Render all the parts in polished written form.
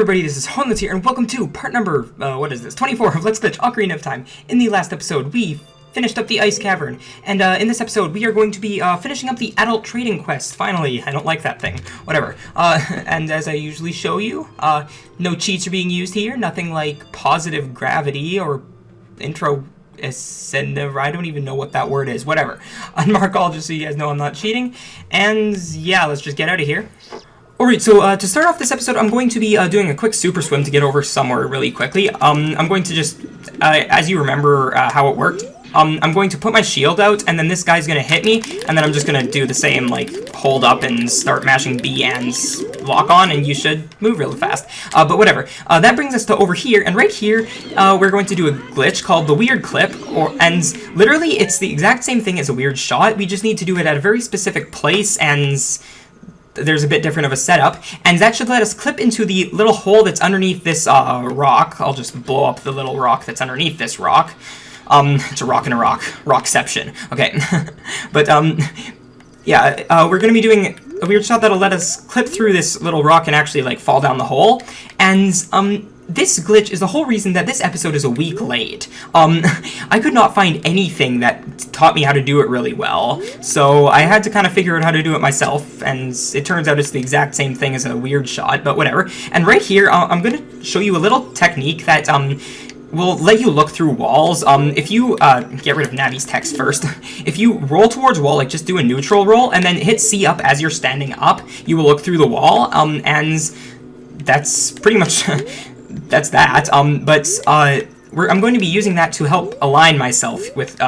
everybody, this is Hornlitz here, and welcome to part number, 24 of Let's Glitch Ocarina of Time. In the last episode, we finished up the Ice Cavern, and in this episode, we are going to be finishing up the Adult Trading Quest. Finally, I don't like that thing. Whatever. And as I usually show you, no cheats are being used here, nothing like positive gravity or intro... I don't even know what that word is. Whatever. Unmark all just so you guys know I'm not cheating. And yeah, let's just get out of here. Alright, so to start off this episode, I'm going to be doing a quick super swim to get over somewhere really quickly. I'm going to just, as you remember how it worked, I'm going to put my shield out, and then this guy's going to hit me, and then I'm just going to do the same, like, hold up and start mashing B and lock on, and you should move really fast. But whatever. That brings us to over here, and right here, we're going to do a glitch called the Weird Clip, and literally, it's the exact same thing as a weird shot. We just need to do it at a very specific place, and there's a bit different of a setup, and that should let us clip into the little hole that's underneath this rock. I'll just blow up the little rock that's underneath this rock. It's a rock and a rock. Rockception. Okay. But, yeah, we're gonna be doing a weird shot that'll let us clip through this little rock and actually, like, fall down the hole. And, this glitch is the whole reason that this episode is a week late. I could not find anything that taught me how to do it really well, so I had to kind of figure out how to do it myself, and it turns out it's the exact same thing as a weird shot, but whatever. And right here, I'm going to show you a little technique that, will let you look through walls. If you, get rid of Navi's text first. If you roll towards wall, like just do a neutral roll, and then hit C up as you're standing up, you will look through the wall, and that's pretty much, that's that. I'm going to be using that to help align myself with,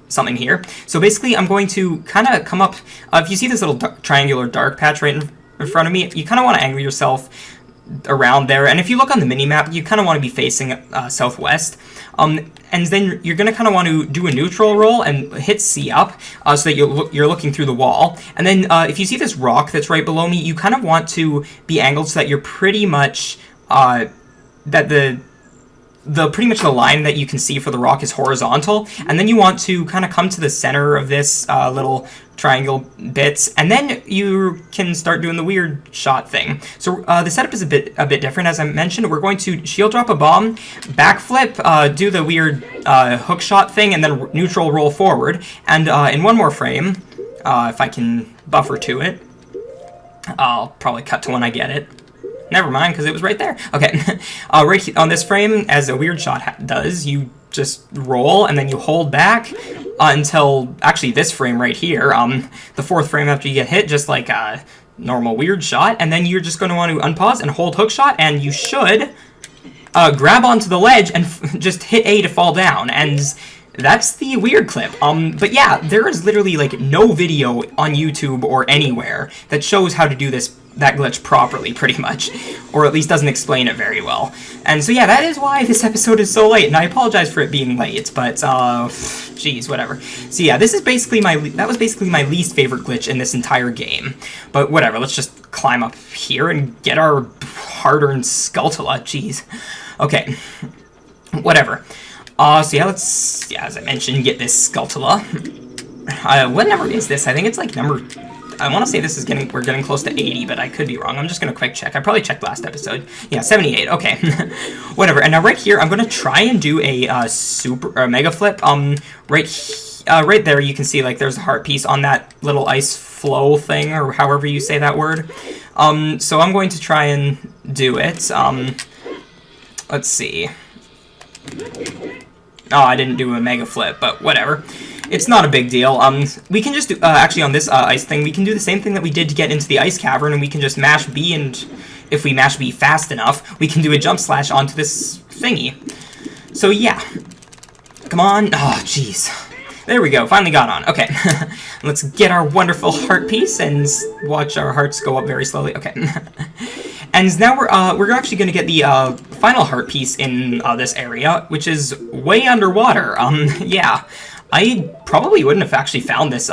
something here. So basically, I'm going to kind of come up, if you see this little triangular dark patch right in front of me, you kind of want to angle yourself around there, and if you look on the mini-map, you kind of want to be facing southwest, and then you're going to kind of want to do a neutral roll and hit C up, so that you're looking through the wall, and then if you see this rock that's right below me, you kind of want to be angled so that you're pretty much, that pretty much the line that you can see for the rock is horizontal, and then you want to kind of come to the center of this little triangle bits, and then you can start doing the weird shot thing. So the setup is a bit different. As I mentioned, we're going to shield drop a bomb, backflip, do the weird hook shot thing, and then neutral roll forward. And in one more frame, if I can buffer to it, I'll probably cut to when I get it. Never mind, because it was right there. Okay, right on this frame, as a weird shot does, you just roll, and then you hold back until, actually, this frame right here, the fourth frame after you get hit, just like a normal weird shot, and then you're just going to want to unpause and hold hook shot, and you should grab onto the ledge and just hit A to fall down, and that's the weird clip. But yeah, there is literally, like, no video on YouTube or anywhere that shows how to do that glitch properly, pretty much. Or at least doesn't explain it very well. And so yeah, that is why this episode is so late, and I apologize for it being late, but, geez, whatever. So yeah, that was basically my least favorite glitch in this entire game. But whatever, let's just climb up here and get our hard-earned Skulltula, jeez. Okay, whatever. So yeah, let's, as I mentioned, get this Skulltula. What number is this? I think it's like number... I want to say this is we're getting close to 80, but I could be wrong. I'm just going to quick check. I probably checked last episode. Yeah, 78. Okay. Whatever. And now right here, I'm going to try and do a mega flip. Right there, you can see, like, there's a heart piece on that little ice flow thing, or however you say that word. So I'm going to try and do it. Let's see. Oh, I didn't do a mega flip, but whatever. It's not a big deal. We can just do, actually on this ice thing, we can do the same thing that we did to get into the ice cavern, and we can just mash B, and if we mash B fast enough, we can do a jump slash onto this thingy. So yeah. Come on. Oh, jeez. There we go. Finally got on. Okay. Let's get our wonderful heart piece and watch our hearts go up very slowly. Okay. And now we're actually going to get the final heart piece in this area, which is way underwater. Yeah. I probably wouldn't have actually found this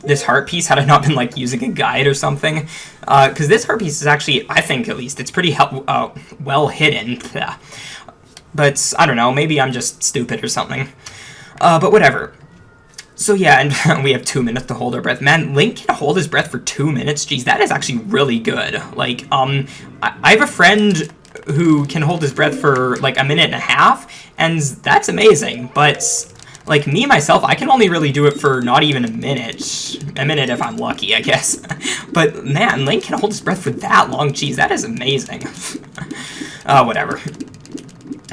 this heart piece had I not been, like, using a guide or something. Because this heart piece is actually, I think at least, it's pretty well hidden. Yeah. But I don't know, maybe I'm just stupid or something. But whatever. So yeah, and we have 2 minutes to hold our breath. Man, Link can hold his breath for 2 minutes. Jeez, that is actually really good. Like, I have a friend who can hold his breath for like a minute and a half, and that's amazing. But like me myself, I can only really do it for not even a minute. A minute if I'm lucky, I guess. But man, Link can hold his breath for that long. Jeez, that is amazing. Whatever.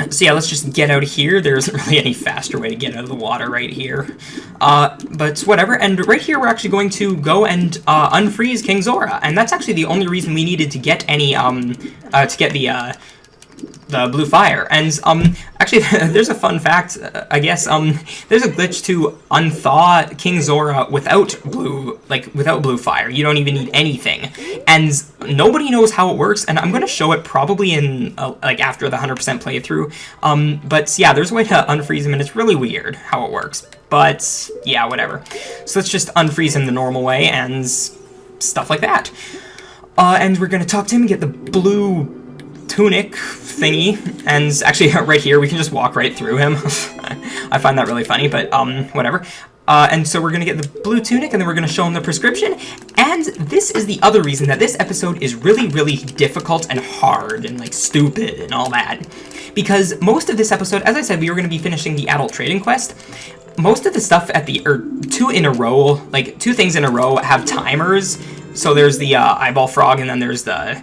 So yeah, let's just get out of here. There isn't really any faster way to get out of the water right here. But whatever. And right here, we're actually going to go and unfreeze King Zora. And that's actually the only reason we needed to get any, to get the blue fire. And actually there's a fun fact, I guess. There's a glitch to unthaw King Zora without blue fire. You don't even need anything, and nobody knows how it works, and I'm going to show it probably in like after the 100% playthrough. But yeah, there's a way to unfreeze him, and it's really weird how it works, but yeah, whatever. So let's just unfreeze him the normal way and stuff like that. And we're going to talk to him and get the blue tunic thingy, and actually right here we can just walk right through him. I find that really funny, but whatever. And so we're gonna get the blue tunic, and then we're gonna show him the prescription. And this is the other reason that this episode is really, really difficult and hard and like stupid and all that, because most of this episode, as I said, we were gonna be finishing the adult trading quest. Most of the stuff at the two things in a row have timers. So there's the eyeball frog, and then there's the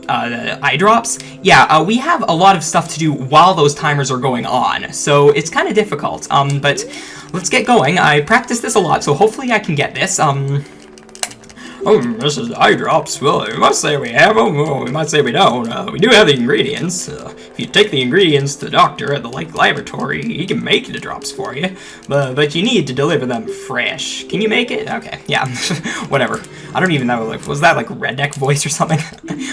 eye drops. Yeah, we have a lot of stuff to do while those timers are going on, so it's kind of difficult. But let's get going. I practiced this a lot, so hopefully I can get this. This is eye drops. Well, we must say we have them. Well, we might say we don't. We do have the ingredients. If you take the ingredients to the doctor at the Lake Laboratory, he can make the drops for you. But you need to deliver them fresh. Can you make it? Okay, yeah. Whatever. I don't even know. Like, was that like redneck voice or something?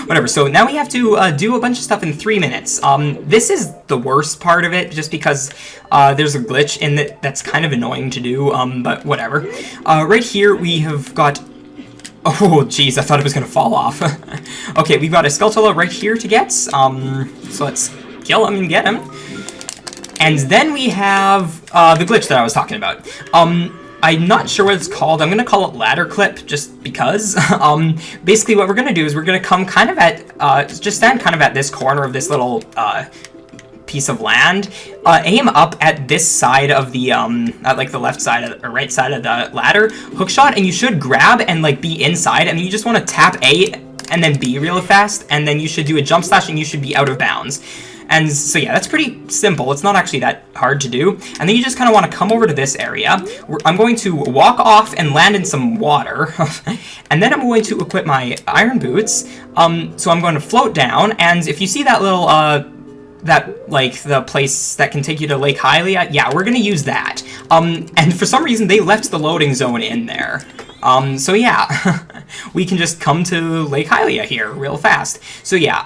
Whatever. So now we have to do a bunch of stuff in 3 minutes. This is the worst part of it, just because there's a glitch in it that's kind of annoying to do. But whatever. Right here we have got. Oh, jeez, I thought it was going to fall off. Okay, we've got a Skulltula right here to get. So let's kill him and get him. And then we have the glitch that I was talking about. I'm not sure what it's called. I'm going to call it ladder clip just because. Basically, what we're going to do is we're going to come kind of at, just stand kind of at this corner of this little piece of land, aim up at this side of the at like the left side of, or right side of the ladder, hookshot, and you should grab and like be inside, and you just want to tap A and then B real fast, and then you should do a jump slash and you should be out of bounds. And so yeah, that's pretty simple. It's not actually that hard to do. And then you just kind of want to come over to this area. I'm going to walk off and land in some water. And then I'm going to equip my iron boots. So I'm going to float down, and if you see that little the place that can take you to Lake Hylia, yeah, we're gonna use that. And for some reason they left the loading zone in there. So yeah, we can just come to Lake Hylia here real fast. So yeah,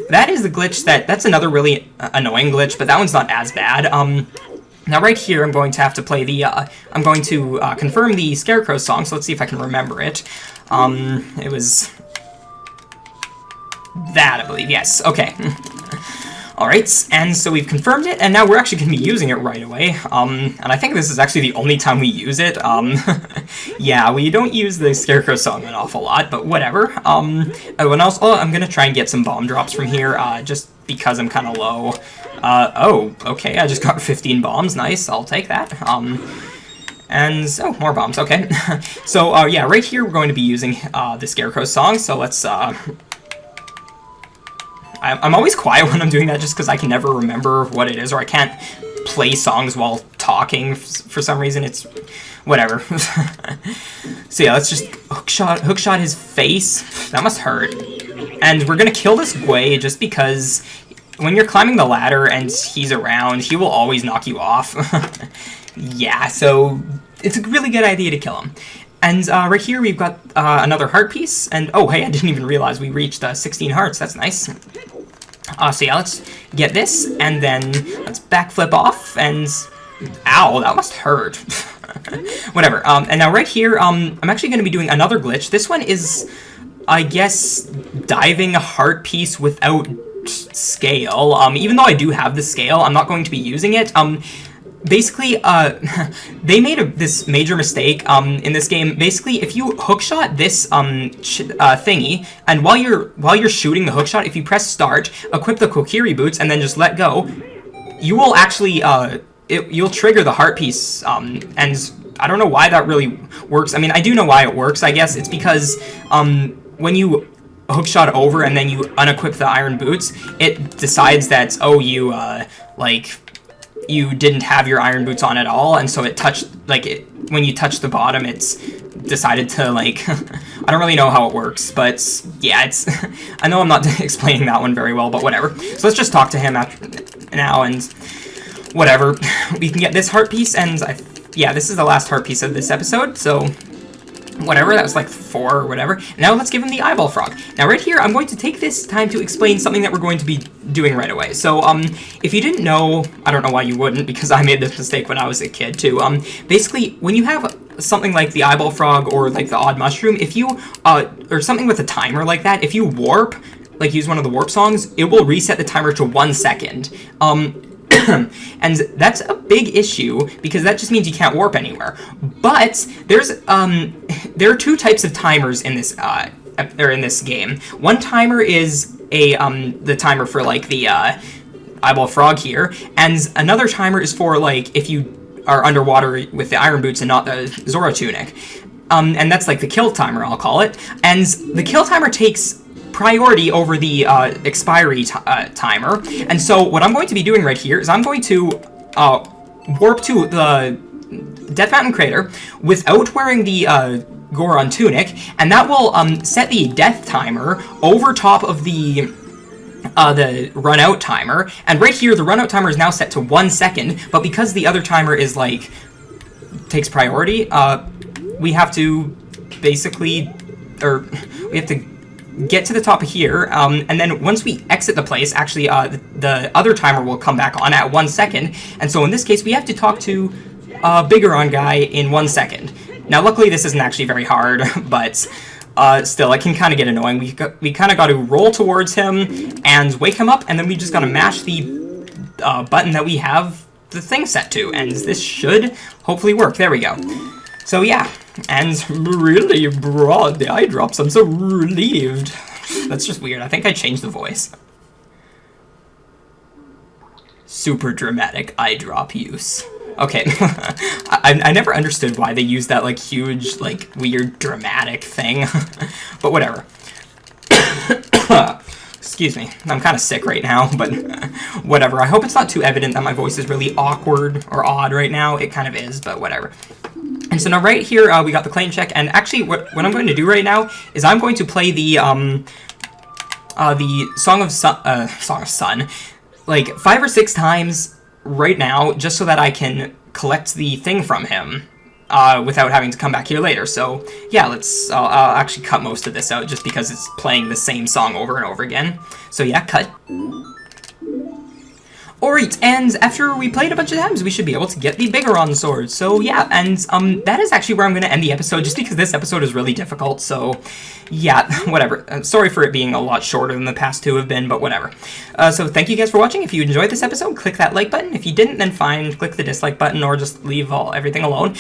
that is the glitch that's another really annoying glitch, but that one's not as bad. Now right here I'm going to have to play the, I'm going to confirm the Scarecrow song, so let's see if I can remember it. It was that, I believe, yes, okay. Alright, and so we've confirmed it, and now we're actually going to be using it right away, and I think this is actually the only time we use it. Yeah, we don't use the Scarecrow song an awful lot, but whatever. And also, I'm going to try and get some bomb drops from here, just because I'm kind of low. Oh, okay, I just got 15 bombs, nice, I'll take that. And so, more bombs, okay. So, yeah, right here we're going to be using the Scarecrow song, so let's, I'm always quiet when I'm doing that just because I can never remember what it is, or I can't play songs while talking for some reason. It's whatever. So yeah, let's just hookshot his face. That must hurt. And we're gonna kill this Gwei just because when you're climbing the ladder and he's around, he will always knock you off. Yeah, so it's a really good idea to kill him. And right here we've got another heart piece, and oh hey, I didn't even realize we reached 16 hearts, that's nice. So yeah, let's get this, and then let's backflip off, and ow, that must hurt. Whatever, and now right here, I'm actually going to be doing another glitch. This one is, I guess, diving a heart piece without scale. Even though I do have the scale, I'm not going to be using it. basically, they made this major mistake in this game. Basically, if you hookshot this thingy, and while you're shooting the hookshot, if you press start, equip the Kokiri boots, and then just let go, you will actually you'll trigger the heart piece. And I don't know why that really works. I mean, I do know why it works. I guess it's because when you hookshot over and then you unequip the iron boots, it decides that, oh, you you didn't have your iron boots on at all, and so it touched, when you touch the bottom, it's decided to, I don't really know how it works, but yeah, I know I'm not explaining that one very well, but whatever. So let's just talk to him now, and whatever. We can get this heart piece, and yeah, this is the last heart piece of this episode, so whatever, that was like 4 or whatever. Now let's give him the eyeball frog. Now right here, I'm going to take this time to explain something that we're going to be doing right away. So, if you didn't know, I don't know why you wouldn't, because I made this mistake when I was a kid too. Basically, when you have something like the eyeball frog or like the odd mushroom, if you, or something with a timer like that, if you warp, use one of the warp songs, it will reset the timer to 1 second. And that's a big issue, because that just means you can't warp anywhere. But there are 2 types of timers in this in this game. One timer is the timer for the eyeball frog here, and another timer is for if you are underwater with the iron boots and not the Zora tunic. And that's the kill timer, I'll call it. And the kill timer takes priority over the expiry timer, and so what I'm going to be doing right here is I'm going to warp to the Death Mountain crater without wearing the Goron tunic, and that will set the death timer over top of the run out timer. And right here, the run out timer is now set to 1 second, but because the other timer is takes priority, we have to basically, we have to get to the top of here, and then once we exit the place, actually, the other timer will come back on at 1 second, and so in this case, we have to talk to Bigoron guy in 1 second. Now, luckily, this isn't actually very hard, but still, it can kind of get annoying. We kind of got to roll towards him and wake him up, and then we just got to mash the button that we have the thing set to, and this should hopefully work. There we go. So yeah, and really brought the eye drops. I'm so relieved. That's just weird. I think I changed the voice. Super dramatic eye drop use. Okay, I never understood why they used that huge, weird dramatic thing, but whatever. Excuse me, I'm kind of sick right now, but whatever. I hope it's not too evident that my voice is really awkward or odd right now. It kind of is, but whatever. And so now right here, we got the claim check, and actually what I'm going to do right now is I'm going to play the Song of Sun, 5 or 6 times right now, just so that I can collect the thing from him, without having to come back here later. So yeah, I'll actually cut most of this out just because it's playing the same song over and over again. So yeah, cut. Alright, and after we played a bunch of times, we should be able to get the Bigoron sword. So yeah, and that is actually where I'm going to end the episode, just because this episode is really difficult, so yeah, whatever. Sorry for it being a lot shorter than the past 2 have been, but whatever. So thank you guys for watching. If you enjoyed this episode, click that like button. If you didn't, then fine, click the dislike button, or just leave everything alone.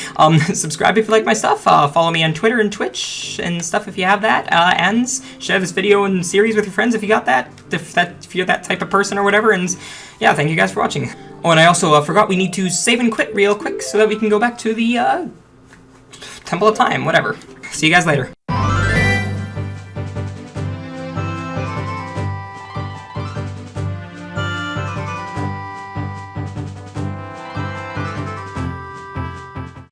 Subscribe if you like my stuff, follow me on Twitter and Twitch and stuff if you have that, and share this video and series with your friends if you got that, if you're that type of person or whatever, and yeah, thank you guys for watching. Oh, and I also forgot we need to save and quit real quick so that we can go back to the Temple of Time, whatever. See you guys later.